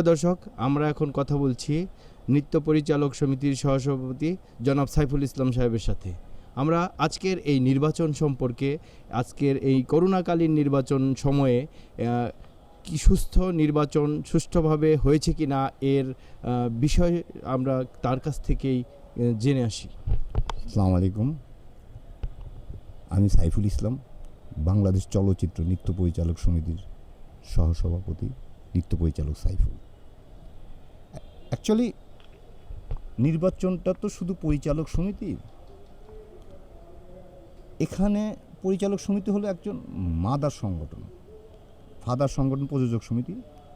সুপ্রিয় দর্শক, আমরা এখন কথা বলছি নৃত্য পরিচালক সমিতির সহসভাপতি জনাব সাইফুল ইসলাম সাহেবের সাথে। আমরা আজকের এই নির্বাচন সম্পর্কে, আজকের এই করোনাকালীন নির্বাচন সময়ে কি সুস্থ নির্বাচন সুষ্ঠুভাবে হয়েছে কি না এর বিষয় আমরা তার কাছ থেকেই জেনে আসি। আসসালামু আলাইকুম, আমি সাইফুল ইসলাম, বাংলাদেশ চলচ্চিত্র নৃত্য পরিচালক সমিতির সহসভাপতি, নৃত্য পরিচালক সাইফুল। অ্যাকচুয়ালি নির্বাচনটা তো শুধু পরিচালক সমিতি, এখানে পরিচালক সমিতি হলো একজন মাদার সংগঠন, ফাদার সংগঠন প্রযোজক সমিতি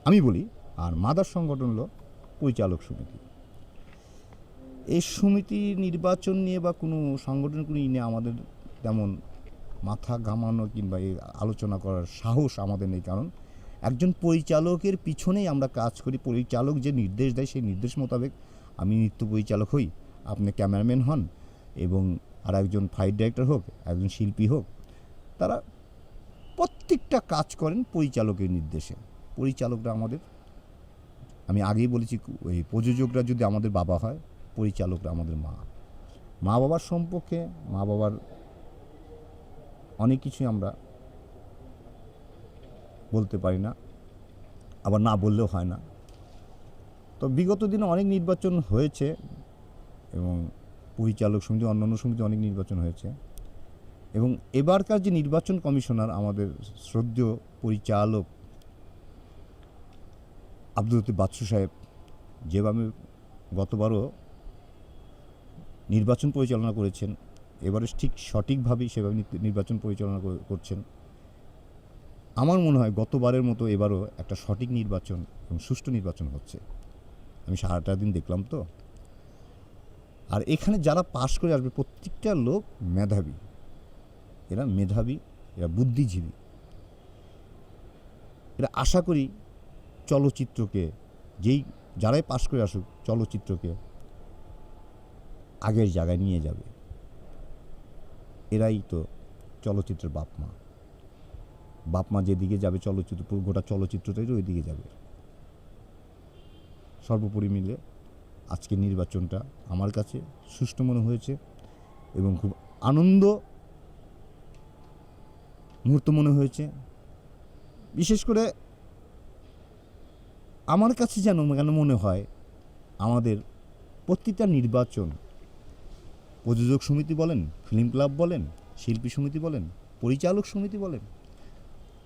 আমি বলি, আর মাদার সংগঠন হলো পরিচালক সমিতি। এই সমিতি নির্বাচন নিয়ে বা কোনো সংগঠন নিয়ে আমাদের তেমন মাথা ঘামানো কিংবা এই আলোচনা করার সাহস আমাদের নেই, কারণ একজন পরিচালকের পিছনেই আমরা কাজ করি। পরিচালক যে নির্দেশ দেয় সেই নির্দেশ মোতাবেক আমি নৃত্য পরিচালক হই, আপনি ক্যামেরাম্যান হন, এবং আর একজন ফাইট ডাইরেক্টর হোক, একজন শিল্পী হোক, তারা প্রত্যেকটা কাজ করেন পরিচালকের নির্দেশে। পরিচালকরা আমাদের, আমি আগেই বলেছি, ওই প্রযোজকরা যদি আমাদের বাবা হয়, পরিচালকরা আমাদের মা। মা বাবার সম্পর্কে, মা বাবার অনেক কিছুই আমরা বলতে পারি না, আবার না বললেও হয় না। তো বিগত দিনে অনেক নির্বাচন হয়েছে এবং পরিচালক সমিতি, অন্যান্য সমিতি অনেক নির্বাচন হয়েছে, এবং এবারকার যে নির্বাচন কমিশনার আমাদের শ্রদ্ধেয় পরিচালক আব্দুল লতিফ বাদশু সাহেব, যেভাবে গতবারও নির্বাচন পরিচালনা করেছেন, এবারে ঠিক সঠিকভাবেই সেভাবে নির্বাচন পরিচালনা করছেন। আমার মনে হয় গতবারের মতো এবারও একটা সঠিক নির্বাচন এবং সুষ্ঠু নির্বাচন হচ্ছে। আমি সারাটা দিন দেখলাম তো। আর এখানে যারা পাশ করে আসবে প্রত্যেকটা লোক মেধাবী, এরা মেধাবী, এরা বুদ্ধিজীবী, এরা আশা করি চলচ্চিত্রকে, যারাই পাশ করে আসুক, চলচ্চিত্রকে আগের জায়গায় নিয়ে যাবে। এরাই তো চলচ্চিত্রের বাপ মা যেদিকে যাবে চলচ্চিত্র, পুরো গোটা চলচ্চিত্রটাই ওই দিকে যাবে। সর্বোপরি মিলে আজকের নির্বাচনটা আমার কাছে সুষ্ঠু মনে হয়েছে এবং খুব আনন্দ মুহূর্ত মনে হয়েছে। বিশেষ করে আমার কাছে যেন মনে হয় আমাদের প্রতিটা নির্বাচন, প্রযোজক সমিতি বলেন, ফিল্ম ক্লাব বলেন, শিল্পী সমিতি বলেন, পরিচালক সমিতি বলেন,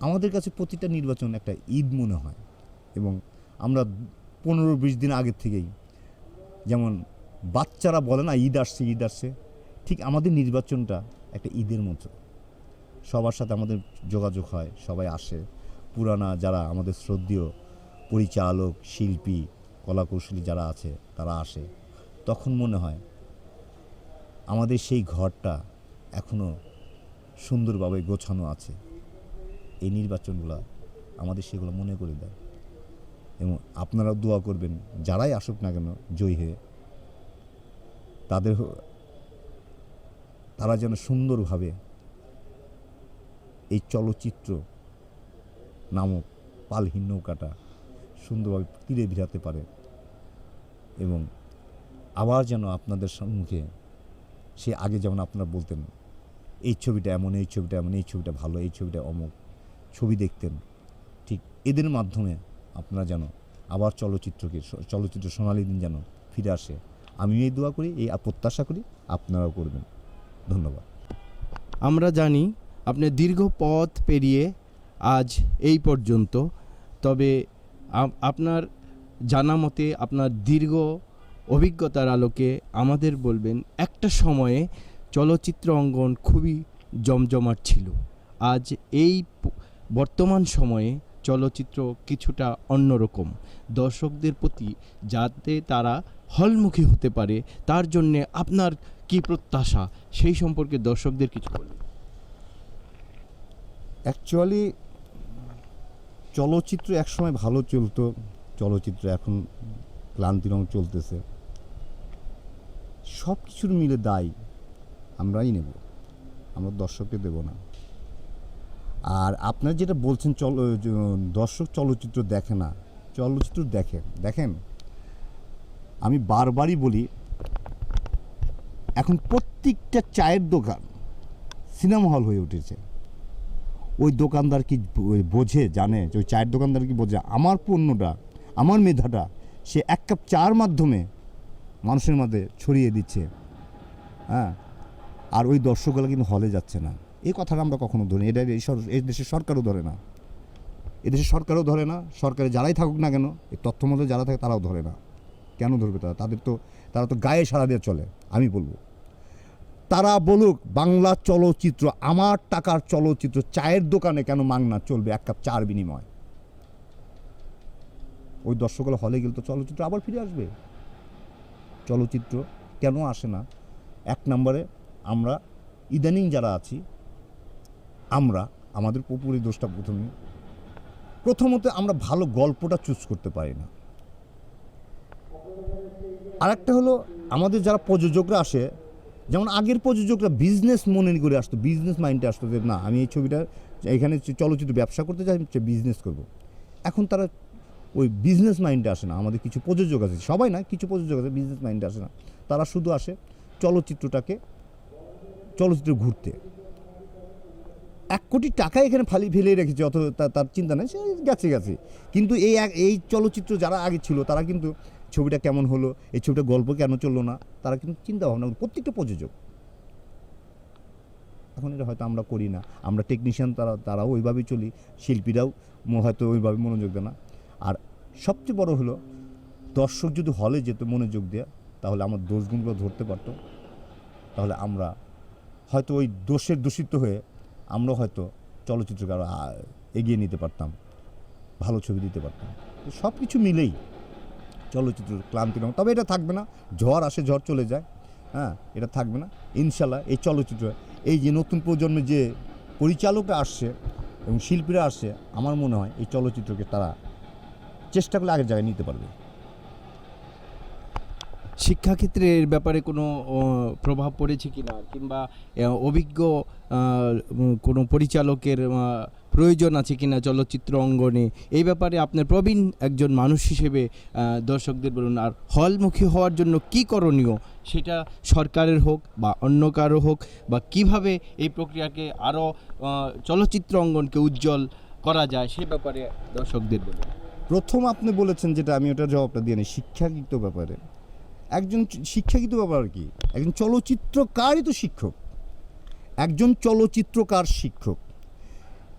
আমাদের কাছে প্রতিটা নির্বাচন একটা ঈদ মনে হয়। এবং আমরা 15-20 দিন আগের থেকেই, যেমন বাচ্চারা বলে না ঈদ আসছে ঈদ আসছে, ঠিক আমাদের নির্বাচনটা একটা ঈদের মতো। সবার সাথে আমাদের যোগাযোগ হয়, সবাই আসে, পুরানা যারা আমাদের শ্রদ্ধেয় পরিচালক, শিল্পী, কলাকৌশলী যারা আছে তারা আসে। তখন মনে হয় আমাদের সেই ঘরটা এখনও সুন্দরভাবে গোছানো আছে। এই নির্বাচনগুলো আমাদের সেগুলো মনে করে দেয়, এবং আপনারাও দোয়া করবেন যারাই আসুক না কেন জয়ী হয়ে, তারা যেন সুন্দরভাবে এই চলচ্চিত্র নামক পালহীন নৌকাটা সুন্দরভাবে তীরে ভিড়াতে পারে, এবং আবার যেন আপনাদের সম্মুখে সে আগে যেমন আপনারা বলতেন এই ছবিটা এমন, এই ছবিটা এমন, এই ছবিটা ভালো, এই ছবিটা অমুক ছবি দেখতেন, ঠিক এদের মাধ্যমে আপনারা যেন আবার চলচ্চিত্র সোনালী দিন যেন ফিরে আসে। আমি এই দোয়া করি, এই প্রত্যাশা করি, আপনারাও করবেন। ধন্যবাদ। আমরা জানি আপনি দীর্ঘ পথ পেরিয়ে আজ এই পর্যন্ত, তবে আপনার জানা মতে, আপনার দীর্ঘ অভিজ্ঞতার আলোকে আমাদের বলবেন, একটা সময়ে চলচ্চিত্র অঙ্গন খুবই জমজমাট ছিল। আজ এই বর্তমান সময়ে চলচ্চিত্র কিছুটা অন্যরকম। দর্শকদের প্রতি যাতে তারা হলমুখী হতে পারে, তার জন্যে আপনার কি প্রত্যাশা, সেই সম্পর্কে দর্শকদের কিছু বলুন। অ্যাকচুয়ালি চলচ্চিত্র একসময় ভালো চলতো, চলচ্চিত্র এখন ক্লান্তিরং চলতেছে। সব কিছুর মিলে দায় আমরাই নেব, আমরা দর্শককে দেব না। আর আপনার যেটা বলছেন দর্শক চলচ্চিত্র দেখে না, চলচ্চিত্র দেখেন দেখেন, আমি বারবারই বলি, এখন প্রত্যেকটা চায়ের দোকান সিনেমা হল হয়ে উঠেছে। ওই দোকানদার কি বোঝে, জানে যে ওই চায়ের দোকানদার কি বোঝে আমার পণ্যটা, আমার মেধাটা সে এক কাপ চার মাধ্যমে মানুষের মধ্যে ছড়িয়ে দিচ্ছে, হ্যাঁ, আর ওই দর্শকগুলো কিন্তু হলে যাচ্ছে না। এই কথাটা আমরা কখনো ধরি, এটা এই দেশের সরকারও ধরে না, এদেশের সরকারও ধরে না, সরকারে যারাই থাকুক না কেন, এই তথ্য মধ্যে যারা থাকে তারাও ধরে না। কেন ধরবে তারা? তারা তো গায়ে সারা দিয়ে চলে। আমি বলবো তারা বলুক, বাংলা চলচ্চিত্র, আমার টাকার চলচ্চিত্র চায়ের দোকানে কেন মাংনা চলবে এক কাপ চার বিনিময়? ওই দর্শকগুলো হলে গেলে তো চলচ্চিত্র আবার ফিরে আসবে। চলচ্চিত্র কেন আসে না? এক নম্বরে আমরা ইদানিং যারা আছি, আমাদের পুরোপুরি দোষটা প্রথমত আমরা ভালো গল্পটা চুজ করতে পারি না। আরেকটা হলো আমাদের যারা প্রযোজকরা আসে, যেমন আগের প্রযোজকরা বিজনেস মনে করে আসতো, বিজনেস মাইন্ডে আসতো যে না আমি এই ছবিটা এখানে চলচ্চিত্র ব্যবসা করতে চাই, বিজনেস করব। এখন তারা ওই বিজনেস মাইন্ডে আসে না। আমাদের কিছু প্রযোজক আছে, সবাই না, কিছু প্রযোজক আছে বিজনেস মাইন্ডে আসে না। তারা শুধু আসে চলচ্চিত্র ঘুরতে। 1 কোটি টাকা এখানে ফেলে রেখেছে, অত তার চিন্তা নেই, সে গেছে। কিন্তু এই চলচ্চিত্র যারা আগে ছিল তারা কিন্তু ছবিটা কেমন হলো, এই ছবিটা গল্প কেন চললো না, তারা কিন্তু চিন্তা ভাবনা প্রত্যেকটা প্রযোজক। এখন এটা হয়তো আমরা করি না, আমরা টেকনিশিয়ান তারাও ওইভাবেই চলি, শিল্পীরাও হয়তো ওইভাবে মনোযোগ দেয় না। আর সবচেয়ে বড় হলো দর্শক যদি হলে যেত মনোযোগ দেয়া, তাহলে আমার দোষগুণগুলো ধরতে পারতো, তাহলে আমরা হয়তো ওই দোষিত হয়ে আমরা হয়তো চলচ্চিত্রকে আরও এগিয়ে নিতে পারতাম, ভালো ছবি দিতে পারতাম। সব কিছু মিলেই চলচ্চিত্র ক্লান্তি নাম, তবে এটা থাকবে না, ঝড় আসে ঝড় চলে যায়, হ্যাঁ, এটা থাকবে না ইনশাল্লাহ। এই চলচ্চিত্র, এই যে নতুন প্রজন্মের যে পরিচালকরা আসছে এবং শিল্পীরা আসছে, আমার মনে হয় এই চলচ্চিত্রকে তারা চেষ্টা করলে আগের জায়গায় নিতে পারবে। শিক্ষাক্ষেত্রের ব্যাপারে কোনো প্রভাব পড়েছে কিনা, কিংবা অভিজ্ঞ কোনো পরিচালকের প্রয়োজন আছে কিনা চলচ্চিত্র অঙ্গনে, এই ব্যাপারে আপনার প্রবীণ একজন মানুষ হিসেবে দর্শকদের বলুন। আর হলমুখী হওয়ার জন্য কি করণীয়, সেটা সরকারের হোক বা অন্য কারো হোক, বা কিভাবে এই প্রক্রিয়াকে আরও চলচ্চিত্র অঙ্গনকে উজ্জ্বল করা যায়, সে ব্যাপারে দর্শকদের বলুন। প্রথম আপনি বলেছেন যেটা, আমি ওটার জবাবটা দিয়ে নিই, শিক্ষাগত ব্যাপারে। একজন শিক্ষাগত ব্যাপার কি, একজন চলচ্চিত্রকারই তো শিক্ষক, একজন চলচ্চিত্রকার শিক্ষক।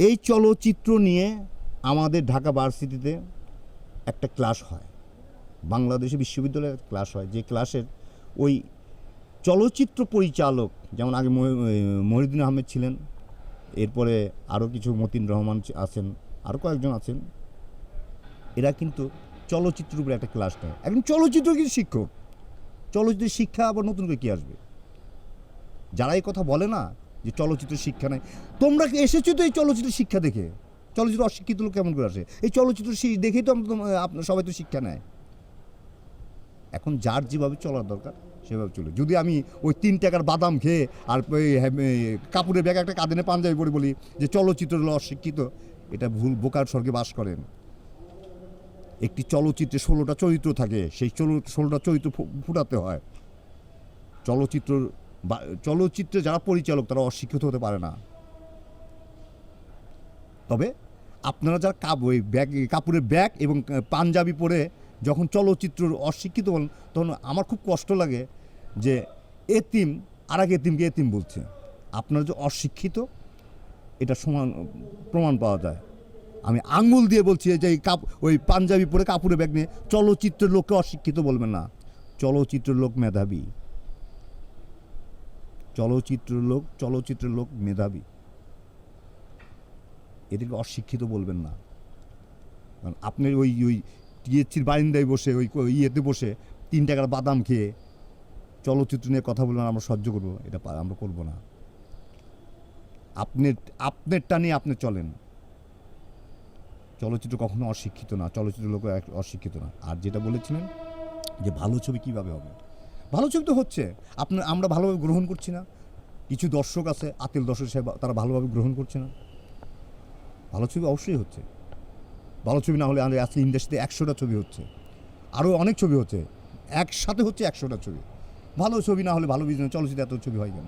এই চলচ্চিত্র নিয়ে আমাদের ঢাকা ভার্সিটিতে একটা ক্লাস হয়, বাংলাদেশে বিশ্ববিদ্যালয়ে ক্লাস হয়, যে ক্লাসের ওই চলচ্চিত্র পরিচালক, যেমন আগে মহিউদ্দিন আহমেদ ছিলেন, এরপরে আরও কিছু মতিন রহমান আছেন, আরও কয়েকজন আছেন, এরা কিন্তু চলচ্চিত্রের উপরে একটা ক্লাস নেয়। একজন চলচ্চিত্র কিন্তু শিক্ষক, চলচ্চিত্রের শিক্ষা আবার নতুন করে কী আসবে? যারা এই কথা বলে না যে চলচ্চিত্রের শিক্ষা নেই, তোমরা এসেছো তো এই চলচ্চিত্রের শিক্ষা দেখে। চলচ্চিত্র অশিক্ষিত লোক কেমন করে আসে? এই চলচ্চিত্র দেখেই তো আপনার সবাই তো শিক্ষা নেয়। এখন যার যেভাবে চলার দরকার সেভাবে চলে। যদি আমি ওই 3 টাকার বাদাম খেয়ে আর ওই কাপড়ের ব্যাগ একটা কাঁদিনে পাঞ্জাবি পরে বলি যে চলচ্চিত্র হলো অশিক্ষিত, এটা ভুল, বোকার স্বর্গে বাস করেন। একটি চলচ্চিত্রে 16টা চরিত্র থাকে, সেই 16টা চরিত্র ফুটাতে হয়। চলচ্চিত্রে যারা পরিচালক তারা অশিক্ষিত হতে পারে না। তবে আপনারা যারা কাপড়ের ব্যাগ এবং পাঞ্জাবি পরে যখন চলচ্চিত্র অশিক্ষিত বলেন, তখন আমার খুব কষ্ট লাগে যে এতিম আর এক এতিমকে এতিম বলছে। আপনারা যে অশিক্ষিত এটা সমান প্রমাণ পাওয়া যায়। আমি আঙুল দিয়ে বলছি যে ওই পাঞ্জাবি পরে কাপড়ের ব্যাগ নিয়ে চলচ্চিত্রের লোককে অশিক্ষিত বলবেন না। চলচ্চিত্রের লোক মেধাবী, চলচ্চিত্রের লোক মেধাবী, এদেরকে অশিক্ষিত বলবেন না। কারণ আপনি ওই টিএসসির বারিন্দায় বসে ওই ইয়েতে বসে 3 টাকার বাদাম খেয়ে চলচ্চিত্র নিয়ে কথা বলবেন আমরা সহ্য করবো, এটা আমরা করবো না। আপনারটা নিয়ে আপনি চলেন। চলচ্চিত্র কখনো অশিক্ষিত না, চলচ্চিত্র লোক অশিক্ষিত না। আর যেটা বলেছিলেন যে ভালো ছবি কিভাবে হবে, ভালো ছবি তো হচ্ছে, আমরা ভালোভাবে গ্রহণ করছি না। কিছু দর্শক আছে, আতিল দর্শক সাহেব, তারা ভালোভাবে গ্রহণ করছে না। ভালো ছবি অবশ্যই হচ্ছে, ভালো ছবি না হলে আমাদের আজকে ইন্ডাস্ট্রিতে 100টা ছবি হচ্ছে, আরও অনেক ছবি হচ্ছে, একসাথে হচ্ছে 100টা ছবি। ভালো ছবি না হলে ভালো বিজনেস চলচ্চিত্রে এত ছবি হয় কেন?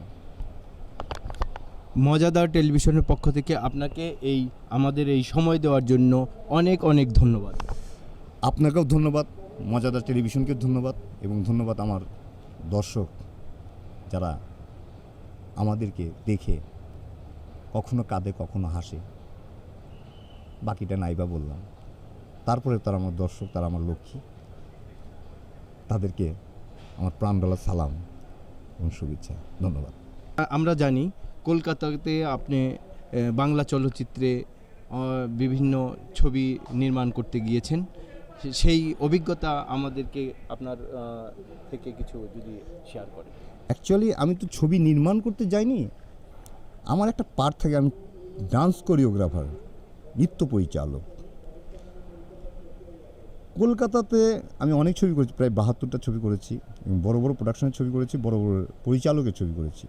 মজাদার টেলিভিশনের পক্ষ থেকে আপনাকে আমাদের এই সময় দেওয়ার জন্য অনেক অনেক ধন্যবাদ। আপনাকেও ধন্যবাদ, মজাদার টেলিভিশনকে ধন্যবাদ, এবং ধন্যবাদ আমার দর্শক যারা আমাদেরকে দেখে কখনো কাঁদে কখনো হাসে, বাকিটা নাইবা বললাম। তারপরে তারা আমার দর্শক, তারা আমার লক্ষ্মী, তাদেরকে আমার প্রাণডালা সালাম এবং শুভেচ্ছা, ধন্যবাদ। আমরা জানি কলকাতাতে আপনি বাংলা চলচ্চিত্রে বিভিন্ন ছবি নির্মাণ করতে গিয়েছেন, সেই অভিজ্ঞতা আমাদেরকে আপনার থেকে কিছু যদি শেয়ার করেন। অ্যাকচুয়ালি আমি তো ছবি নির্মাণ করতে যাইনি, আমার একটা পার্ট থাকে, আমি ডান্স কোরিওগ্রাফার, নৃত্য পরিচালক। কলকাতাতে আমি অনেক ছবি করেছি, প্রায় 72টা ছবি করেছি, এবং বড় বড় প্রোডাকশনের ছবি করেছি, বড় বড় পরিচালকের ছবি করেছি।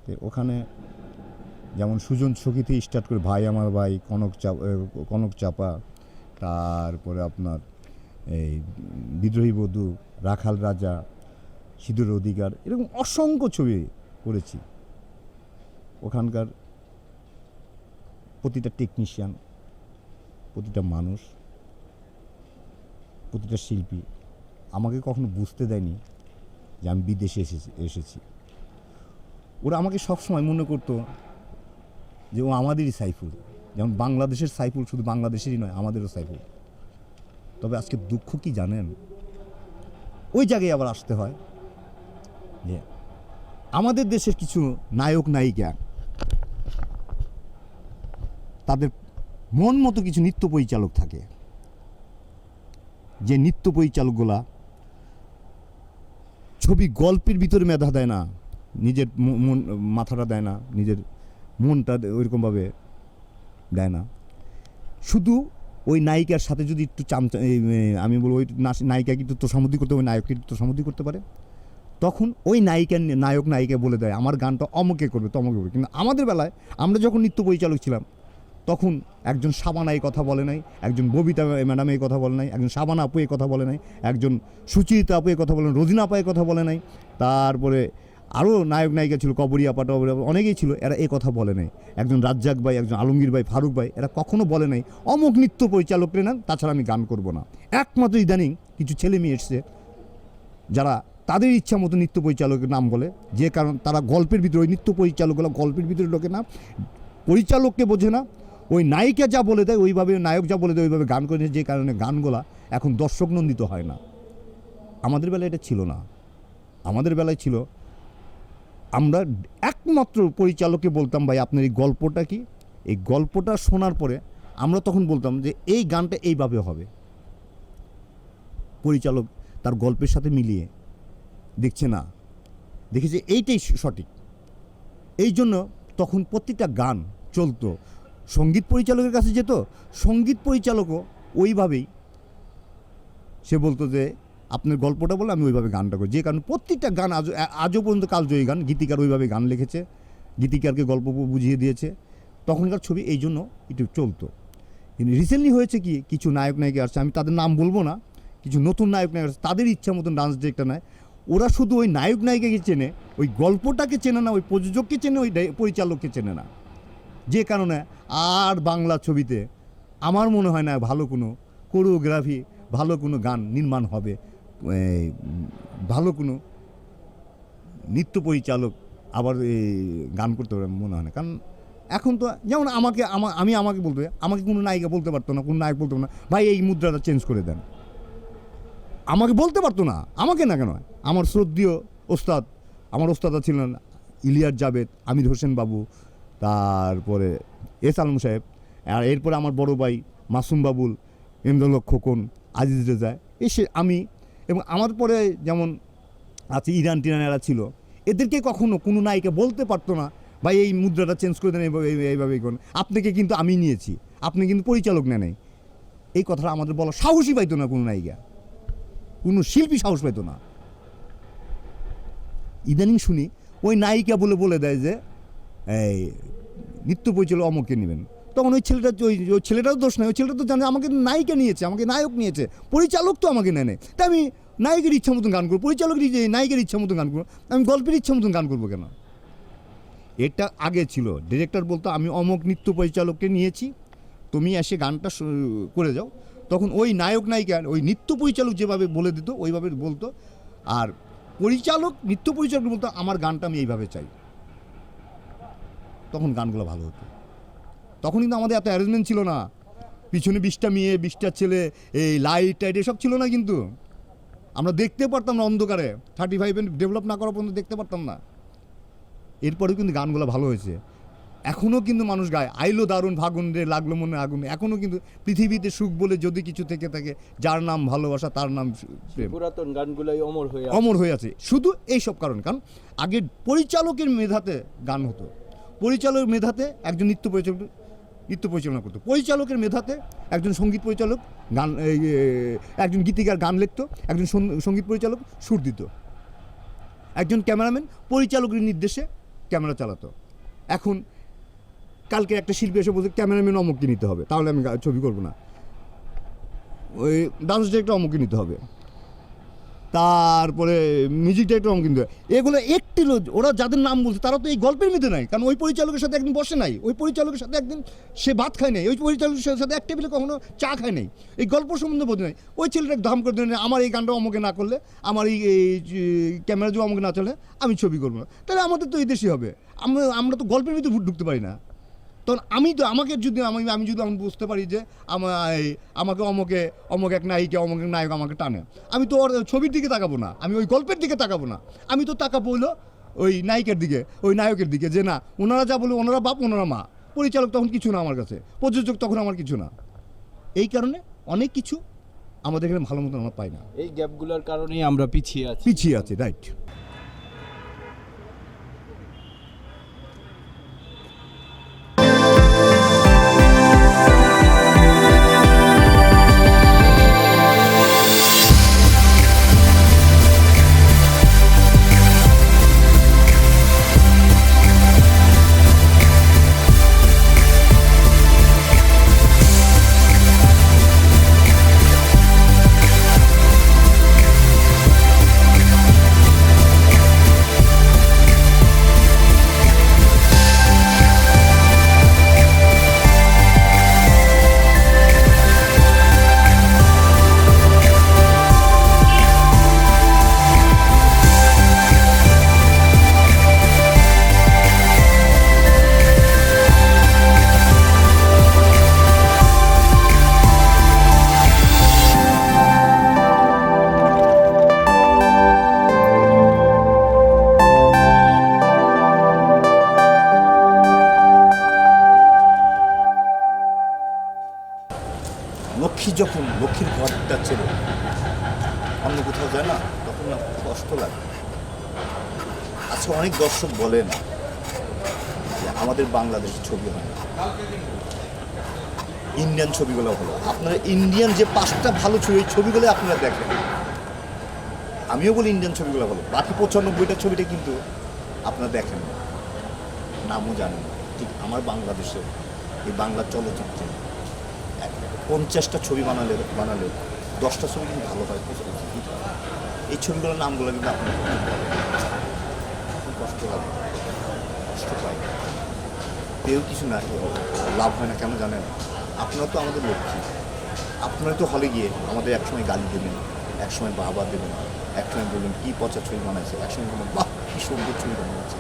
তো ওখানে যেমন সুজন সখী থেকে স্টার্ট করে ভাই আমার ভাই, কনক চাপা, তারপরে আপনার এই বিদ্রোহী বধূ, রাখাল রাজা, সিঁদুর অধিকার, এরকম অসংখ্য ছবি করেছি। ওখানকার প্রতিটা টেকনিশিয়ান, প্রতিটা মানুষ, প্রতিটা শিল্পী আমাকে কখনো বুঝতে দেয়নি যে আমি বিদেশে এসেছি। ওরা আমাকে সবসময় মনে করতো যে ও আমাদেরই সাইফুল, যেমন বাংলাদেশের সাইফুল শুধু বাংলাদেশেরই নয়, আমাদেরও সাইফুল। তবে আজকে দুঃখ কি জানেন, ওই জায়গায় আবার আসতে হয় যে আমাদের দেশের কিছু নায়ক নায়িকা তাদের মন মতো কিছু নৃত্য পরিচালক থাকে, যে নৃত্য পরিচালকগুলা ছবি গল্পের ভিতরে মেধা দেয় না, নিজের মাথাটা দেয় না, নিজের মনটা ওইরকমভাবে দেয় না। শুধু ওই নায়িকার সাথে যদি একটু আমি বলবো ওই নায়িকাকে একটু তোষামোদি করতে, ওই নায়ককে একটু তোষামোদি করতে পারে, তখন ওই নায়িকা বলে দেয় আমার গানটা অমুকে করবে তমুকে করবে। কিন্তু আমাদের বেলায় আমরা যখন নৃত্য পরিচালক ছিলাম, তখন একজন সাবানা এই কথা বলে নাই, একজন ববিতা ম্যাডাম এই কথা বলে নাই, একজন সাবানা আপু এই কথা বলে নাই, একজন সুচিতা আপু এই কথা বলে নাই, রোজিনা আপা এই কথা বলে নাই, তারপরে আরও নায়ক নায়িকা ছিল, কবরী আপা টবরী আপা, অনেকেই ছিল, এরা এই কথা বলে নাই। একজন রাজ্জাক ভাই, একজন আলমগীর ভাই, ফারুক ভাই, এরা কখনো বলে নাই অমুক নৃত্য পরিচালকরে নেন, তাছাড়া আমি গান করব না। একমাত্র ইদানিং কিছু ছেলে মেয়ে এসছে যারা তাদের ইচ্ছা মতো নৃত্য পরিচালকের নাম বলে, যে কারণ তারা গল্পের ভিতরে, ওই নৃত্য পরিচালকগুলো গল্পের ভিতরে ঢোকে না, পরিচালককে বোঝে না, ওই নায়িকা যা বলে দেয় ওইভাবে, নায়ক যা বলে দেয় ওইভাবে গান করে, যে কারণে গানগুলা এখন দর্শক নন্দিত হয় না। আমাদের বেলায় এটা ছিল না। আমাদের বেলায় ছিল আমরা একমাত্র পরিচালককে বলতাম ভাই আপনার এই গল্পটা কি, এই গল্পটা শোনার পরে আমরা তখন বলতাম যে এই গানটা এইভাবে হবে। পরিচালক তার গল্পের সাথে মিলিয়ে দেখছে না, দেখেছে এইটাই সঠিক, এই জন্য তখন প্রতিটা গান চলতো। সঙ্গীত পরিচালকের কাছে যেত, সঙ্গীত পরিচালকও ওইভাবেই সে বলতো যে আপনার গল্পটা বলে আমি ওইভাবে গানটা করি, যে কারণে প্রত্যেকটা গান আজও পর্যন্ত কালজয়ী গান, গীতিকার ওইভাবে গান লিখেছে, গীতিকারকে গল্প বুঝিয়ে দিয়েছে। তখনকার ছবি এই জন্য একটু চলতো। কিন্তু রিসেন্টলি হয়েছে কি, কিছু নায়ক নায়িকা আসছে, আমি তাদের নাম বলবো না, কিছু নতুন নায়ক নায়িকা আসছে, তাদের ইচ্ছা মতন ডান্স ডিরেক্টর নেয়, ওরা শুধু ওই নায়ক নায়িকাকে চেনে, ওই গল্পটাকে চেনে না, ওই প্রযোজককে চেনে, ওই পরিচালককে চেনে না। যে কারণে আর বাংলা ছবিতে আমার মনে হয় না ভালো কোনো কোরিওগ্রাফি, ভালো কোনো গান নির্মাণ হবে, ভালো কোনো নৃত্য পরিচালক আবার গান করতে পারে মনে হয় না। কারণ এখন তো যেমন আমাকে বলতে, আমাকে কোনো নায়িকা বলতে পারতো না, কোনো নায়ক বলতে পারতো না ভাই এই মুদ্রাটা চেঞ্জ করে দেন, আমাকে বলতে পারতো না। আমাকে না কেন, আমার শ্রদ্ধেয় ওস্তাদ, আমার ওস্তাদা ছিলেন ইলিয়াস জাভেদ, আমির হোসেন বাবু, তারপরে এস আলম সাহেব, আর এরপরে আমার বড় ভাই মাসুম বাবুল, এমদাল খোকন, আজিজ রেজা, এসে আমি, এবং আমার পরে যেমন আছে ইরান টিরান এরা ছিল, এদেরকে কখনো কোনো নায়িকা বলতে পারতো না ভাই এই মুদ্রাটা চেঞ্জ করে দেন, এইভাবেই করুন, আপনাকে কিন্তু আমি নিয়েছি, আপনি কিন্তু পরিচালক নেই, এই কথাটা আমাদের বলা সাহসই পাইতো না কোনো নায়িকা, কোনো শিল্পী সাহস পাইতো না। ইদানিং শুনি ওই নায়িকা বলে দেয় যে এই নৃত্য পরিচালক অমুককে নেবেন, তখন ওই ছেলেটা ওই ছেলেটারও দোষ নাই, ওই ছেলেটা তো জানে আমাকে নায়িকা নিয়েছে, আমাকে নায়ক নিয়েছে, পরিচালক তো আমাকে নেয়। তাই আমি নায়কের ইচ্ছা মতন গান করবো, পরিচালকের নায়িকের ইচ্ছা মতন গান করবো, আমি গল্পের ইচ্ছা মতন গান করবো কেন? এটা আগে ছিল, ডিরেক্টর বলতো আমি অমুক নৃত্য পরিচালককে নিয়েছি, তুমি এসে গানটা করে যাও। তখন ওই নায়ক নায়িকা ওই নৃত্য পরিচালক যেভাবে বলে দিত ওইভাবে বলতো, আর পরিচালক নৃত্য পরিচালক বলতো আমার গানটা আমি এইভাবে চাই। তখন গানগুলো ভালো হতো। তখন কিন্তু আমাদের এত অ্যারেঞ্জমেন্ট ছিল না, পিছনে 20টা মেয়ে 20টা ছেলে, এই লাইট টাইট এসব ছিল না, কিন্তু আমরা দেখতে পারতাম না অন্ধকারে, 35 ডেভেলপ না করার পর্যন্ত দেখতে পারতাম না। এরপরেও কিন্তু গানগুলো ভালো হয়েছে, এখনও কিন্তু মানুষ গায় আইলো দারুণ ফাগুন রে লাগলো মনে আগুন, এখনও কিন্তু পৃথিবীতে সুখ বলে যদি কিছু থেকে থাকে যার নাম ভালোবাসা তার নাম প্রেম, পুরাতন গানগুলোই অমর হয়ে আছে শুধু এইসব কারণ। কারণ আগে পরিচালকের মেধাতে গান হতো, পরিচালকের মেধাতে একজন নৃত্য পরিচালনা করতো, পরিচালকের মেধাতে একজন সঙ্গীত পরিচালক গান, একজন গীতিকার গান লিখতো, একজন সঙ্গীত পরিচালক সুর দিত, একজন ক্যামেরাম্যান পরিচালকের নির্দেশে ক্যামেরা চালাতো। এখন কালকে একটা শিল্পী এসে বলছে ক্যামেরাম্যান অমুককে নিতে হবে, তাহলে আমি ছবি করবো না, ওই ডান্স ডিরেক্টর অমুককে নিতে হবে, তারপরে মিউজিক ডাইরেক্টর অমুক নিতে হবে। এগুলো একটি লোক, ওরা যাদের নাম বলছে তারা তো এই গল্পের মধ্যে নাই, কারণ ওই পরিচালকের সাথে একদিন বসে নাই, ওই পরিচালকের সাথে একদিন সে ভাত খায় নাই, ওই পরিচালকের সাথে এক টেবিলে কখনো চা খায় নাই, এই গল্প সম্বন্ধে বোঝে নাই। ওই ছেলেটা ধাম করে দেয় আমার এই গানটা অমুকে না করলে, আমার এই ক্যামেরা যদি অমুকে না চলে আমি ছবি করবো না। তাহলে আমাদের তো এই দেশই হবে, আমরা তো গল্পের ভিতরে ঢুকতে পারি না। তখন আমাকে যদি আমি যদি বুঝতে পারি যে আমাকে অমুক এক নায়িকা অমুক এক নায়ক আমাকে টানে, আমি তো ওর ছবির দিকে তাকাবো না, আমি ওই গল্পের দিকে তাকাবো না, আমি তো তাকাবো হইলো ওই নায়িকার দিকে, ওই নায়কের দিকে, যে না ওনারা যা বলে ওনারা বাপ ওনারা মা, পরিচালক তখন কিছু না আমার কাছে, প্রযোজক তখন আমার কিছু না। এই কারণে অনেক কিছু আমাদের এখানে ভালো মতন আমরা পাই না, এই গ্যাপগুলোর কারণেই আমরা পিছিয়ে আছি, রাইট। যখন লক্ষ্মীর ঘরটা ছেড়ে অন্য কোথাও যায় না, তখন না কষ্ট লাগে। আজকে অনেক দর্শক বলেন যে আমাদের বাংলাদেশ ছবি হয় না, ইন্ডিয়ান ছবিগুলো হলো। আপনারা ইন্ডিয়ান যে 5টা ভালো ছবি, এই ছবিগুলো আপনারা দেখেন, আমিও বলি ইন্ডিয়ান ছবিগুলো ভালো, বাকি 95টা ছবিটা কিন্তু আপনারা দেখেন না, নামও জানেন না। ঠিক আমার বাংলাদেশে এই বাংলা চলচ্চিত্রে 50টা ছবি বানালে 10টা ছবি কিন্তু ভালো হয়। এই ছবিগুলোর নামগুলো কিন্তু আপনার কষ্ট লাগে, কষ্ট পাই, কেউ কিছু না লাভ হয় না। কেন জানেন? আপনারা তো আমাদের লক্ষ্মী, আপনারা তো হলে গিয়ে আমাদের একসময় গালি দেবেন, একসময় বাবা দেবেন, একসময় বলবেন কী পচা ছবি বানাইছে, একসময় বলবেন বাহ কী সুন্দর ছবি বানাচ্ছে,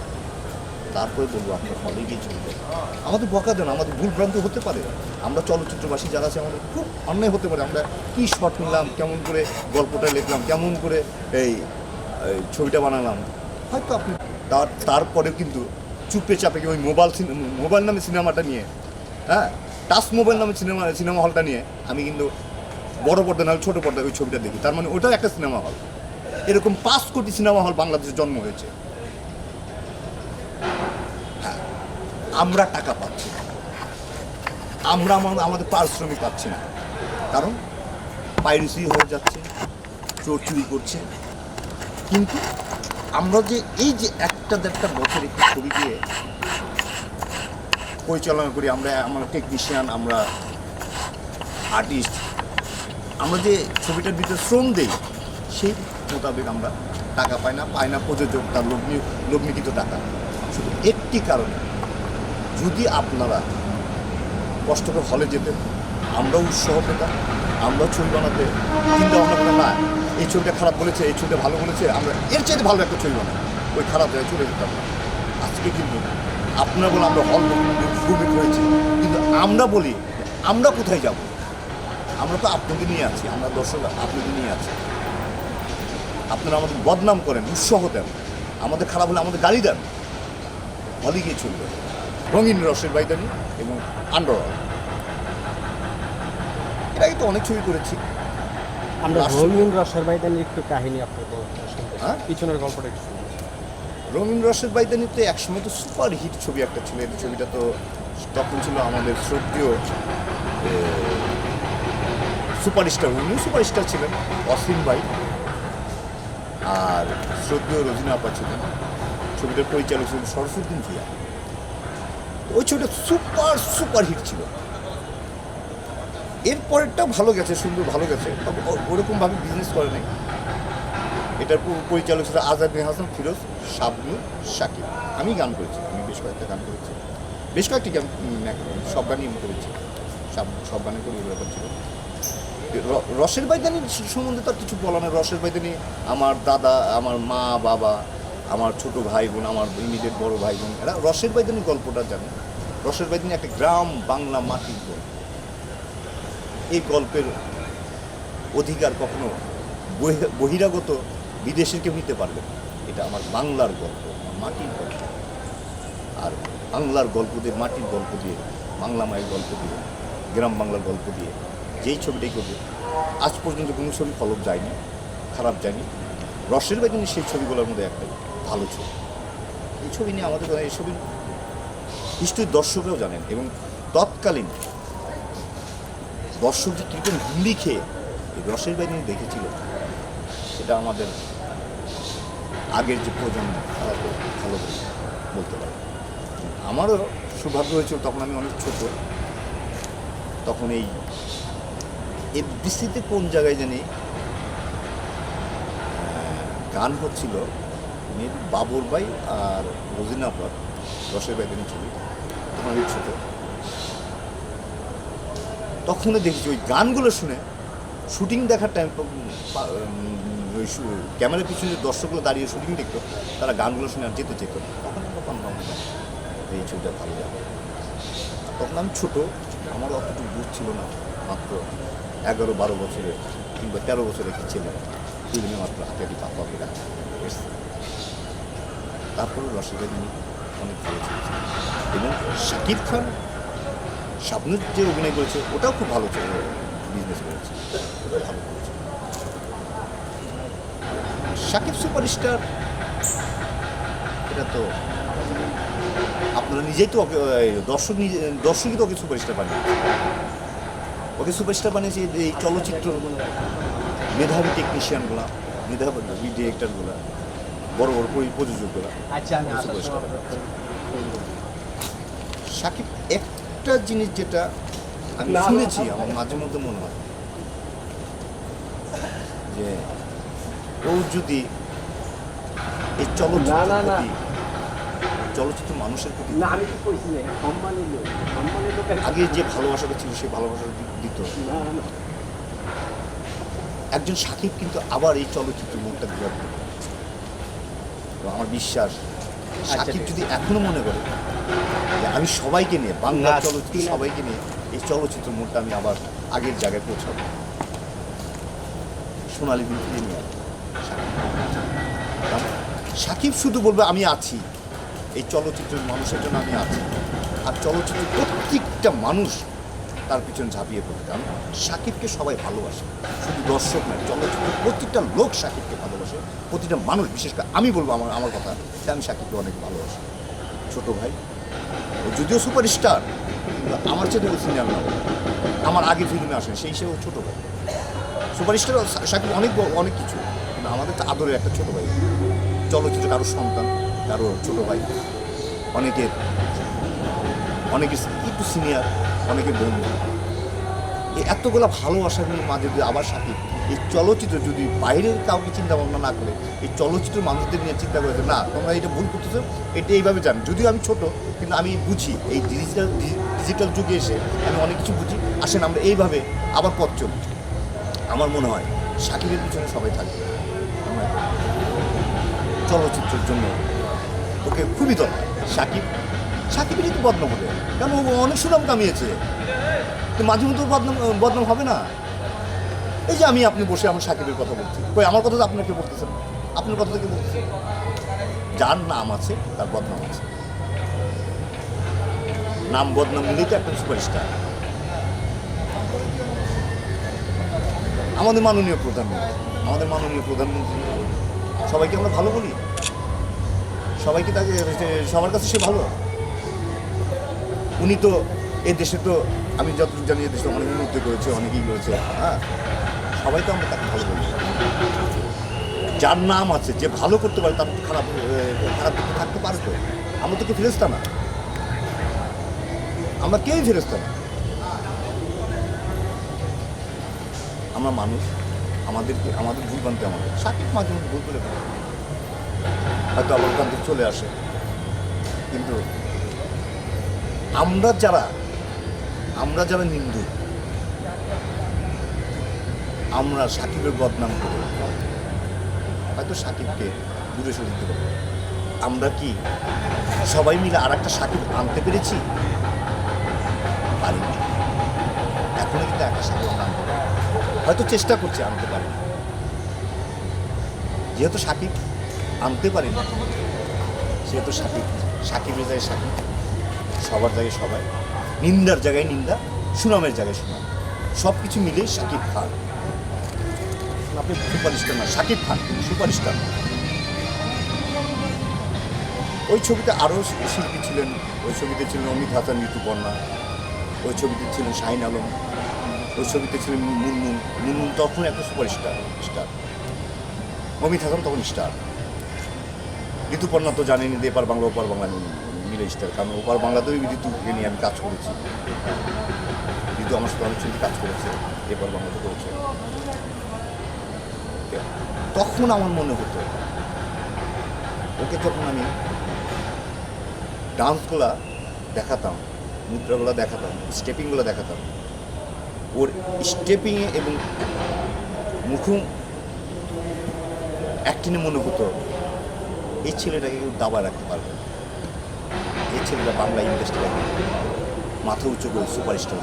তারপরে বলবো আপনার হলে গিয়ে ছবি দেন। আমাদের বকা দেন, আমাদের ভুলভ্রান্ত হতে পারে, আমরা চলচ্চিত্রবাসী যারা আছে আমাদের খুব অন্যায় হতে পারে, আমরা কী শট নিলাম, কেমন করে গল্পটা লিখলাম, কেমন করে এই ছবিটা বানালাম, হয়তো আপনি তারপরেও কিন্তু চুপে চাপে ওই মোবাইল নামে সিনেমাটা নিয়ে, হ্যাঁ টাচ মোবাইল নামে সিনেমা হলটা নিয়ে আমি কিন্তু বড় পর্দা না ছোটো পর্দায় ওই ছবিটা দেখি, তার মানে ওটাও একটা সিনেমা হল। এরকম 5 কোটি সিনেমা হল বাংলাদেশে জন্ম হয়েছে। হ্যাঁ, আমরা টাকা পাচ্ছি না, আমরা আমাদের পারিশ্রমিক পাচ্ছি না, কারণ পাইরেসি হয়ে যাচ্ছে, চোর চুরি করছে। কিন্তু আমরা যে এই যে 1-1.5 বছর একটি ছবি দিয়ে পরিচালনা করি, আমরা টেকনিশিয়ান, আমরা আর্টিস্ট, আমরা যে ছবিটার ভিতরে শ্রম দেই সেই মোতাবেক আমরা টাকা পাই না প্রযোজক তার লগ্নিকৃত টাকা। শুধু একটি কারণে, যদি আপনারা কষ্ট করে হলে যেতেন, আমরা উৎসাহ পেতাম, আমরা ছবি বানাতে চিন্তা ভাবনা করতাম, না এই ছবিটা খারাপ বলেছে, এই ছবিটা ভালো বলেছে, আমরা এর চাইতে ভালো একটা ছবি বানাই, ওই খারাপ জায়গায় চলে যেতাম না। আজকে কিন্তু আপনারা বলে আমরা হল বুকিং হয়েছি, কিন্তু আমরা বলি আমরা কোথায় যাব? আমরা তো আপনাদের নিয়ে আছি, আমরা দর্শক আপনাদের নিয়ে আছি। আপনারা আমাদের বদনাম করেন, উৎসাহ দেন, আমাদের খারাপ হলে আমাদের গালি দেন, হলে গিয়ে চলবে। রঙিন রসের বাইদানি এবং আন্ডারওয়াল, এর আগে তো অনেক ছবি করেছি। আমরা রাষ্ট্র- রঙিন রসের বাইদানির একটু কাহিনী আপনার বলতে শুনতে হ্যাঁ? পিছনের গল্পটা একটু শুনতে। রঙিন রসের বাইদানি তো একসময় তো সুপার হিট ছবি একটা ছিল। এই ছবিটা তো তখন ছিল আমাদের শ্রদ্ধেয় সুপারস্টার, উনিও সুপারস্টার ছিলেন, অসীম ভাই, আর শ্রদ্ধেয় রোজিনা আপা ছিলেন। ছবিটার পরিচালক ছিলেন সরফুদ্দিন জিয়া। ওই ছবিটা সুপার হিট ছিল। এরপরেরটাও ভালো গেছে, সুন্দর ভালো গেছে, তবে ওরকমভাবে বিজনেস করে নাই। এটার পরিচালক ছিল আজাদ হাসান, ফিরোজ, শাবনূর, শাকিব। আমি গান করেছি, আমি বেশ কয়েকটা গান করেছি, বেশ কয়েকটি গান, সব গানই আমি করেছি, সব গানে করে ব্যাপার ছিল। রসের বাইদানি সম্বন্ধে তো আর কিছু বলা না। রসের বাইদানি আমার দাদা, আমার মা বাবা, আমার ছোট ভাই বোন, আমার ইমিডিয়েট বড় ভাই বোন, এরা রসের বাইদানি গল্পটা জানে। রসের বাইদানি একটা গ্রাম বাংলা মাটির গল্প। এই গল্পের অধিকার কখনো বহিরাগত বিদেশের কেউ নিতে পারবে না। এটা আমার বাংলার গল্প, আমার মাটির গল্প। আর বাংলার গল্প দিয়ে, মাটির গল্প দিয়ে, বাংলা মায়ের গল্প দিয়ে, গ্রাম বাংলার গল্প দিয়ে যেই ছবিটাই করবে, আজ পর্যন্ত কোনো ছবি ফলক যায়নি, খারাপ যায়নি। রসের বাইদানি সেই ছবিগুলোর মধ্যে একটাই ভালো ছবি। এই ছবি নিয়ে আমাদের এই ছবির হিস্ট্রির দর্শকরাও জানেন, এবং তৎকালীন দর্শক যে কীরকম হিন্দি খেয়ে এই রসের বাইদানি দেখেছিল, সেটা আমাদের আগের যে প্রজন্ম তারা তো ভালো বলতে পারে। আমারও সৌভাগ্য হয়েছিল, তখন আমি অনেক ছোট, তখন এই এফডিসিতে কোন জায়গায় জানি গান হচ্ছিল, বাবুর ভাই আর রোজিনা আপার রসের বাইদানি ছবি, তখন আমি ছোট। তখনও দেখেছি ওই গানগুলো শুনে, শুটিং দেখার টাইম ওই ক্যামেরার পিছনে যে দর্শকগুলো দাঁড়িয়ে শুটিং দেখতো, তারা গানগুলো শুনে আর যেতে চেত না। তখন আমরা কনফার্ম এই ছবিটা ভালো যাবে। তখন আমি ছোটো, আমার অতটুকু বুঝ ছিল না, মাত্র 11-12 বছরে কিংবা 13 বছরের একটি ছেলে, ফিল্মে মাত্র হাতে পাপা পেরা এসছে। তারপরে রসের বাইদানি অনেক ভালো চলেছে, এবং শাকিব খান শাবনূর যে অভিনয় করেছে ওটাও খুব ভালো বিজনেস করেছে, ওটাও ভালো করেছে। শাকিব সুপারস্টার, এটা তো আপনারা নিজেই তো ওকে, দর্শকই তো ওকে সুপারস্টার বানিয়েছে। ওকে সুপারস্টার বানিয়েছে এই চলচ্চিত্র মেধাবী টেকনিশিয়ানগুলো, মেধাবী ডিরেক্টরগুলো, বড় বড় প্রযোজকগুলো সুপারস্টার। শাকিব একটা জিনিস যেটা আমি শুনেছি, আমার মাঝে মধ্যে মনে হয় যে ও যদি এই চলচ্চিত্র মানুষের প্রতি না আমি তো কইছি যে সম্মানের লোক আগে যে ভালোবাসাটা ছিল সেই ভালোবাসাটা দিত। না না একজন শাকিব কিন্তু আবার এই চলচ্চিত্র মুখটা ঘুরে আমার বিশ্বাস, শাকিব যদি এখনো মনে করে যে আমি সবাইকে নিয়ে, বাংলা চলচ্চিত্র সবাইকে নিয়ে এই চলচ্চিত্র মোড়টা আমি আবার আগের জায়গায় পৌঁছাবো, সোনালী দিন ফিরে নিয়ে আসবো। শাকিব শুধু বলবে আমি আছি, এই চলচ্চিত্রের মানুষের জন্য আমি আছি, আর চলচ্চিত্রের প্রত্যেকটা মানুষ তার পিছনে ঝাঁপিয়ে পড়বে। কারণ শাকিবকে সবাই ভালোবাসে, শুধু দর্শক নয়, চলচ্চিত্রের প্রত্যেকটা লোক শাকিবকে ভালোবাসে, প্রতিটা মানুষ। বিশেষ করে আমি বলবো আমার কথা, যে আমি শাকিবকে অনেক ভালোবাসি। ছোটো ভাই, ও যদিও সুপারস্টার, আমার চেয়ে তো সিনিয়র না, আমার আগে ফিল্মে আসেন, সেই হিসেবে ছোটো ভাই। সুপারস্টার শাকিব অনেক কিছু, কিন্তু আমাদের তো আদরের একটা ছোটো ভাই। চলচ্চিত্র কারোর সন্তান, কারোর ছোটো ভাই, অনেকে একটু সিনিয়র, অনেকে বন্ধু। এই এতগুলো ভালোবাসার মাঝে যদি আবার সাকিব এই চলচ্চিত্র যদি বাইরের কাউকে চিন্তা ভাবনা না করে এই চলচ্চিত্র মানুষদের নিয়ে চিন্তা করে না তোমরা এটা ভুল করতেছো, এটা এইভাবে জান। যদিও আমি ছোট, কিন্তু আমি বুঝি এই ডিজিটাল যুগে এসে আমি অনেক কিছু বুঝি। আসেন আমরা এইভাবে আবার পথ চলি। আমার মনে হয় সাকিবের পিছনে সবাই থাকবে। আমরা চলচ্চিত্রের জন্য ওকে খুবই দরকার। সাকিবেরই তো বদনাম হবে, কারণ ও অনেক সুনাম কামিয়েছে। তো মাঝে মধ্যে বদনাম হবে না। এই যে আপনি বসে আমার সাকিবের কথা বলছি, কই আমার কথা তো আপনাকে বলতেছেন, আপনার কথা থেকে বলতেছেন। যার নাম আছে তার বদনাম আছে। নাম বদনাম মিলেই তো একটা সুপারস্টার। আমাদের মাননীয় প্রধানমন্ত্রী সবাইকে আমরা ভালো বলি, সবাইকে তাকে সবার কাছে সে ভালো। উনি তো এ দেশে তো আমি যতটুকু জানি এ দেশে অনেক উন্নতি করেছে, অনেকেই করেছে। হ্যাঁ, সবাই তো আমরা তাকে ভালো বলি। যার নাম আছে, যে ভালো করতে পারে তার খারাপ থাকতে পারে তো। আমরা তো কেউ ফেরেশতা না, আমরা কেউই ফেরেশতা না। আমরা মানুষ, আমাদের ভুল বানতে আমাদের সাকিব মাঝে মধ্যে ভুল করে ফেলে, হয়তো আবার ওখান থেকে চলে আসে। কিন্তু আমরা যারা নিন্দু, আমরা সাকিবের বদনাম করে হয়তো সাকিবকে দূরে সরে দিতে পারবো। আমরা কি সবাই মিলে আর একটা সাকিব আনতে পেরেছি? পারিনি। এখনো কিন্তু একটা সাকিব আমরা আনতে পারি, হয়তো চেষ্টা করছি, আনতে পারি। যেহেতু সাকিব আনতে পারি না, সেহেতু সাকিবের জায়গায় সাকিব, সবার জায়গায় সবাই, নিন্দার জায়গায় নিন্দা, সুনামের জায়গায় সুনাম, সব কিছু মিলে সাকিব খান। আপনি সুপারস্টার না, সাকিব খান সুপারস্টার। ওই ছবিতে আরও শিল্পী ছিলেন। ওই ছবিতে ছিলেন অমিত হাসান, ঋতুপর্ণা। ওই ছবিতে ছিলেন শাহিন আলম। ওই ছবিতে ছিলেন মুনমুন তখন একটা সুপারস্টার। অমিত হাসান তখন স্টার। ঋতুপর্ণা তো জানেনি যে এপার বাংলা ওপার বাংলা মিলে স্টার, কারণ ওপার বাংলাতেও ঋতুকে নিয়ে আমি কাজ করেছি। ঋতু আমার সাথে অনেক ছবি কাজ করেছে, এপার বাংলাতে করেছে। তখন আমার মনে হতো ওকে, যখন আমি ডান্সগুলা দেখাতাম, মুদ্রাগুলো দেখাতাম, স্টেপিংগুলো দেখাতাম, ওর স্টেপিংয়ে এবং অ্যাক্টিংয়ে মনে হতো এই ছেলেটাকে কেউ দাবা রাখতে পারবে, এই ছেলেটা বাংলা ইন্ডাস্ট্রি মাথা উঁচু করে সুপারস্টার।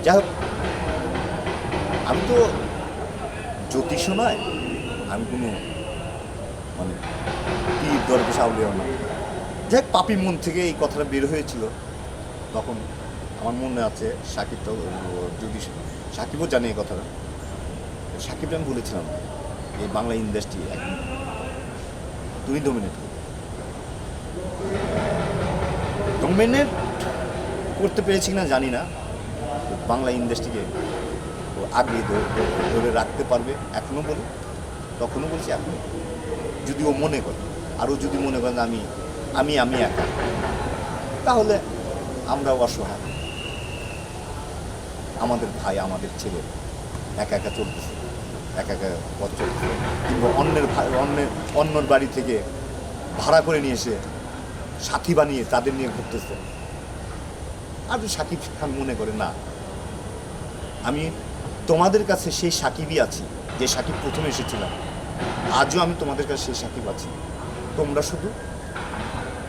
যাই হোক, আমি তো জ্যোতিষ নয়, আমি কোনো মানে পীর দরবেশ আউলিয়াও না। যাই হোক, পাপি মন থেকে এই কথাটা বের হয়েছিল। তখন আমার মনে আছে সাকিবটা, যদি সাকিবও জানে এই কথাটা, সাকিবটা আমি বলেছিলাম এই বাংলা ইন্ডাস্ট্রি তুমি ডোমিনেট করতে পেরেছি কিনা জানি না, বাংলা ইন্ডাস্ট্রিকে আগে ধরে রাখতে পারবে। এখনও বলি, তখনও বলছি, এখনও যদি ও মনে করে, আরও যদি মনে করেন আমি একা, তাহলে আমরা অসহায়। আমাদের ভাই, আমাদের ছেলে একা একা চলতেছে, একা একা পথ চলতেছে, কিংবা অন্যর বাড়ি থেকে ভাড়া করে নিয়ে এসে সাথী বানিয়ে তাদের নিয়ে ঘুরতেছে। আর সাকিব খান মনে করে না, আমি তোমাদের কাছে সেই সাকিবই আছি যে সাকিব প্রথমে এসেছিলাম, আজও আমি তোমাদের কাছে সেই সাকিব আছি। তোমরা শুধু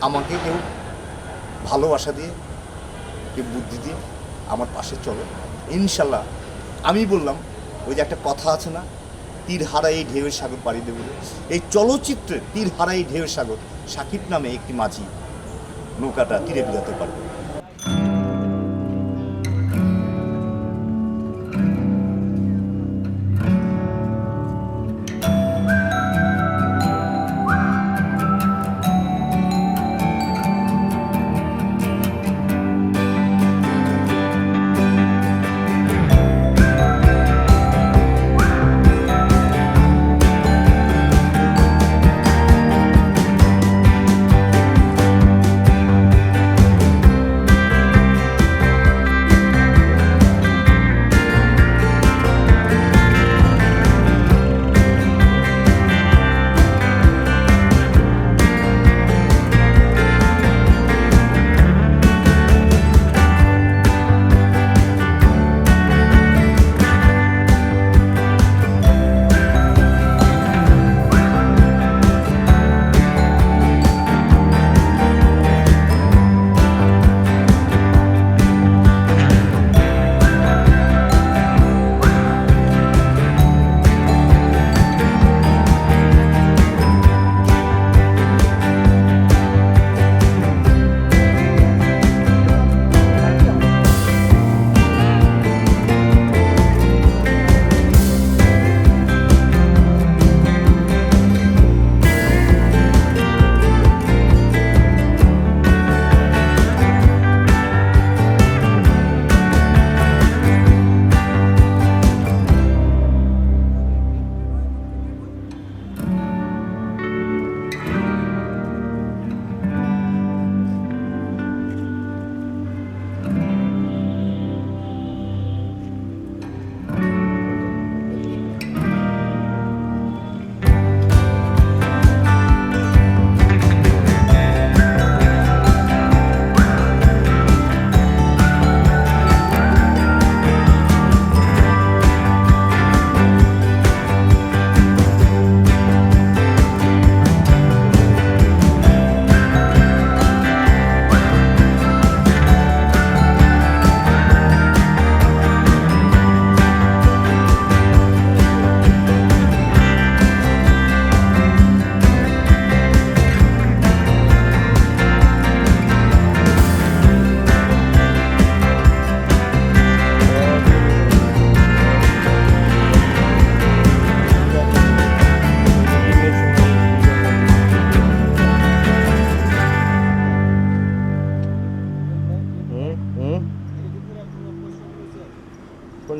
আমাকে কেউ ভালোবাসা দিয়ে, কেউ বুদ্ধি দিয়ে আমার পাশে চলো, ইনশাল্লাহ। আমি বললাম, ওই যে একটা কথা আছে না, তীর হারাই ঢেউয়ের সাগর পাড়ি দেবে, এই চলচ্চিত্রে তীর হারাই ঢেউয়ের সাগর সাকিব নামে একটি মাঝি নৌকাটা তীরে বিলাতে পারবে।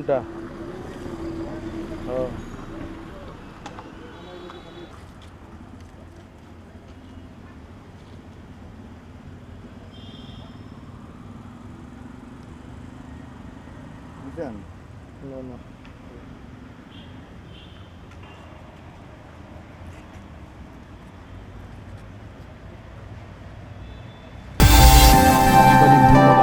উল্টা ও বুঝছেন? না না অনেক ধন্যবাদ। আপনাকে ধন্যবাদ।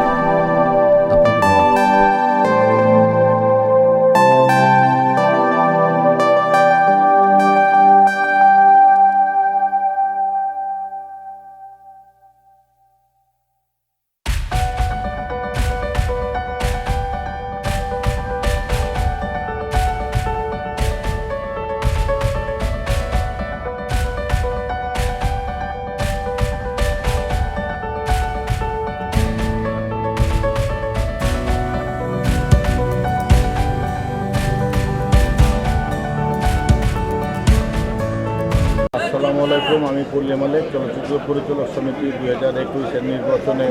আসসালামু আলাইকুম। আমি পল্লী মালিক, চলচ্চিত্র পরিচালক সমিতি 2021-এর নির্বাচনে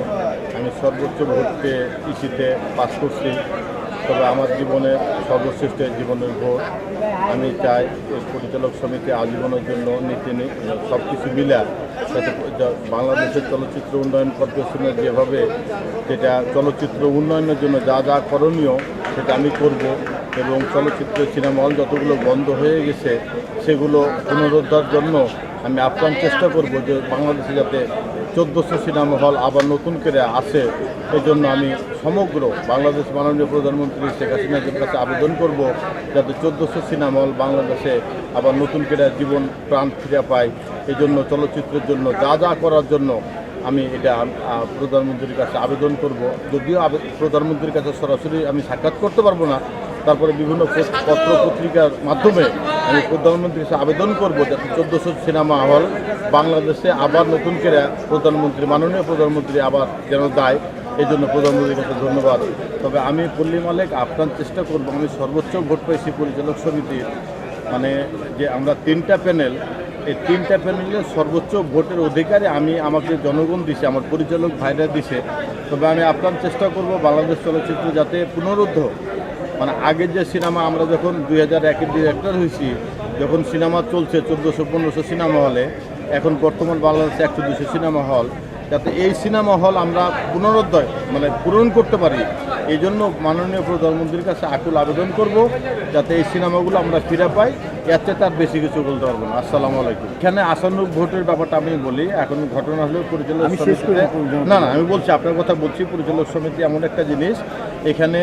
আমি সর্বোচ্চ ভোট পেয়ে ইসিতে পাস করছি। তবে আমার জীবনের সর্বশ্রেষ্ঠ জীবনের ভোট। আমি চাই এই পরিচালক সমিতি আজীবনের জন্য নীতি সব কিছু মিলা যাতে বাংলাদেশের চলচ্চিত্র উন্নয়ন কর্পোরেশনের যেভাবে যেটা চলচ্চিত্র উন্নয়নের জন্য যা যা করণীয় সেটা আমি করব, এবং চলচ্চিত্র সিনেমা হল যতগুলো বন্ধ হয়ে গেছে সেগুলো পুনরুদ্ধার জন্য আমি আপ্রাণ চেষ্টা করব যে বাংলাদেশে যাতে 1400 সিনেমা হল আবার নতুন করে আসে। এই জন্য আমি সমগ্র বাংলাদেশ মাননীয় প্রধানমন্ত্রী শেখ হাসিনার কাছে আবেদন করব যাতে 1400 সিনেমা হল বাংলাদেশে আবার নতুন করে জীবন প্রাণ ফিরে পায়। এই জন্য চলচ্চিত্রের জন্য যা যা করার জন্য আমি এটা প্রধানমন্ত্রীর কাছে আবেদন করব। যদিও প্রধানমন্ত্রীর কাছে সরাসরি আমি সাক্ষাৎ করতে পারবো না, তারপরে বিভিন্ন পত্র পত্রিকার মাধ্যমে আমি প্রধানমন্ত্রীর কাছে আবেদন করব যাতে 1400 সিনেমা হল বাংলাদেশে আবার নতুন করে প্রধানমন্ত্রী মাননীয় প্রধানমন্ত্রী আবার যেন দেয়। এই জন্য প্রধানমন্ত্রীর কাছে ধন্যবাদ। তবে আমি পল্লী মালিক আপনার চেষ্টা করব, আমি সর্বোচ্চ ভোট পাইছি পরিচালক সমিতির, মানে যে আমরা 3টা প্যানেল, এই 3টা প্যানেলের সর্বোচ্চ ভোটের অধিকারে আমাকে জনগণ দিছে, আমার পরিচালক ভাইরা দিছে। তবে আমি আপনার চেষ্টা করব বাংলাদেশ চলচ্চিত্র যাতে পুনরুদ্ধার, মানে আগের যে সিনেমা আমরা যখন 2001-এর ডিরেক্টর হয়েছি, যখন সিনেমা চলছে 1400-1500 সিনেমা হলে, এখন বর্তমান বাংলাদেশে 100-200 সিনেমা হল, যাতে এই সিনেমা হল আমরা পুনরুদ্ধার মানে পূরণ করতে পারি। এই জন্য মাননীয় প্রধানমন্ত্রীর কাছে আকুল আবেদন করব যাতে এই সিনেমাগুলো আমরা ফিরে পাই। এর চেয়ে তার বেশি কিছু বলতে পারবো না। আসসালামু আলাইকুম। এখানে আসন্ন ভোটের ব্যাপারটা আমি বলি, এখন ঘটনা হলো পরিচালক সমিতিতে, না আমি বলছি আপনার কথা বলছি, পরিচালক সমিতি এমন একটা জিনিস, এখানে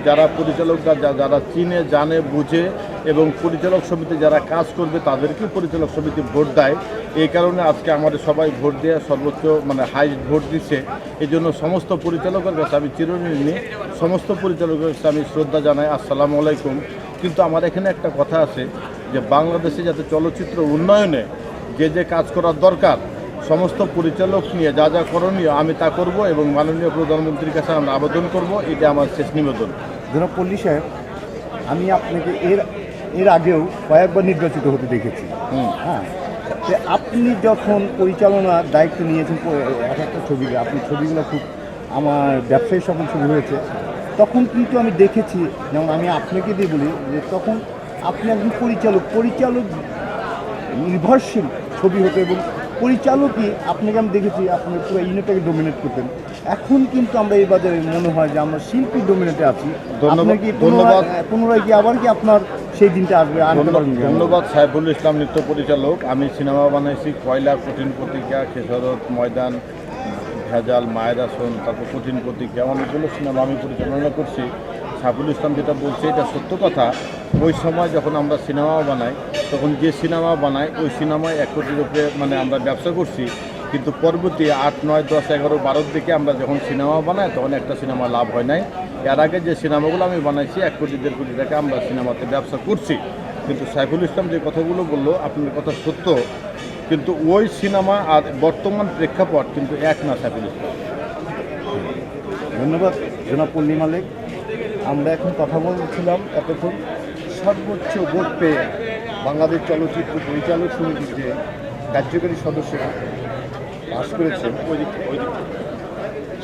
যারা পরিচালকরা যারা চিনে জানে বুঝে এবং পরিচালক সমিতি যারা কাজ করবে তাদেরকেই পরিচালক সমিতি ভোট দেয়। এই কারণে আজকে আমাদের সবাই ভোট দিয়ে সর্বোচ্চ মানে হাইস্ট ভোট দিচ্ছে। এই জন্য সমস্ত পরিচালকের কাছে আমি চিরঋণী, সমস্ত পরিচালকের কাছে আমি শ্রদ্ধা জানাই। আসসালামু আলাইকুম। কিন্তু আমার এখানে একটা কথা আছে যে বাংলাদেশে যাতে চলচ্চিত্র উন্নয়নে যে কাজ করার দরকার সমস্ত পরিচালক নিয়ে যা যা করণীয় আমি তা করব, এবং মাননীয় প্রধানমন্ত্রীর কাছে আমরা আবেদন করব। এটা আমার শেষ নিবেদন। জনাব পল্লী সাহেব, আমি আপনাকে এর আগেও কয়েকবার নির্বাচিত হতে দেখেছি। হ্যাঁ, তো আপনি যখন পরিচালনার দায়িত্ব নিয়েছেন এক একটা ছবিকে, আপনি ছবিগুলো খুব আমার ব্যবসায়ী সকল ছবি হয়েছে, তখন কিন্তু আমি দেখেছি, যেমন আমি আপনাকে দিয়ে বলি যে তখন আপনি একজন পরিচালক নির্ভরশীল ছবি হতো, এবং পরিচালকই আপনাকে আমি দেখেছি আপনার পুরো ইউনিটটাকে ডোমিনেট করতেন। এখন কিন্তু আমরা এই বাজারে মনে হয় যে আমরা শিল্পী ডোমিনেটে আছি। ধন্যবাদ। পুনরায় কি আবার কি আপনার সেই দিনটা আসবে? ধন্যবাদ সাইফুল ইসলাম নৃত্য পরিচালক। আমি সিনেমা বানাইছি কয়লা, কঠিন প্রতিজ্ঞা, খেসারত, ময়দান, ভেজাল, মায়ের আসন, তারপর কঠিন প্রতিজ্ঞা, অনেকগুলো সিনেমা আমি পরিচালনা করছি। সাইফুল ইসলাম যেটা বলছে এটা সত্য কথা। ওই সময় যখন আমরা সিনেমা বানাই তখন যে সিনেমা বানাই ওই সিনেমায় 1 কোটির উপরে মানে আমরা ব্যবসা করছি। কিন্তু পরবর্তী 8, 9, 10, 11, 12 দিকে আমরা যখন সিনেমা বানাই তখন একটা সিনেমা লাভ হয় নাই। এর আগে যে সিনেমাগুলো আমি বানাইছি 1 কোটি 1.5 কোটি টাকা আমরা সিনেমাতে ব্যবসা করছি। কিন্তু সাইফুল ইসলাম যে কথাগুলো বললো আপনার কথা সত্য, কিন্তু ওই সিনেমা আর বর্তমান প্রেক্ষাপট কিন্তু এক না। সাইফুল ইসলাম, ধন্যবাদ জনাব পল্লী মালিক। আমরা এখন কথা বলছিলাম এতক্ষণ সর্বোচ্চ ভোট পেয়ে বাংলাদেশ চলচ্চিত্র পরিচালক সমিতির যে কার্যকরী সদস্যরা পাস করেছেন,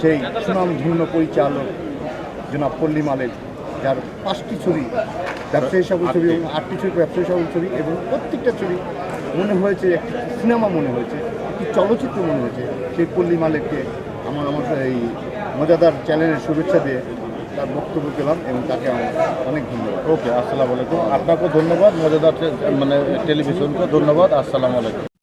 সেই সুনামধন্য পরিচালক জনাব পল্লী মালিক, যার 5টি ছবি ব্যবসায়ী সকল ছবি এবং 8টি ছবি ব্যবসায়ী সকল ছবি, এবং প্রত্যেকটা ছবি মনে হয়েছে একটি সিনেমা মনে হয়েছে, একটি চলচ্চিত্র মনে হয়েছে। সেই পল্লী মালিককে আমার এই মজাদার চ্যানেলের শুভেচ্ছা দিয়ে তার বক্তব্য পেলাম এবং তাকে আমার অনেক ধন্যবাদ। ওকে, আসসালামু আলাইকুম। আপনাকেও ধন্যবাদ, মজাদার মানে টেলিভিশনকে ধন্যবাদ। আসসালামু আলাইকুম।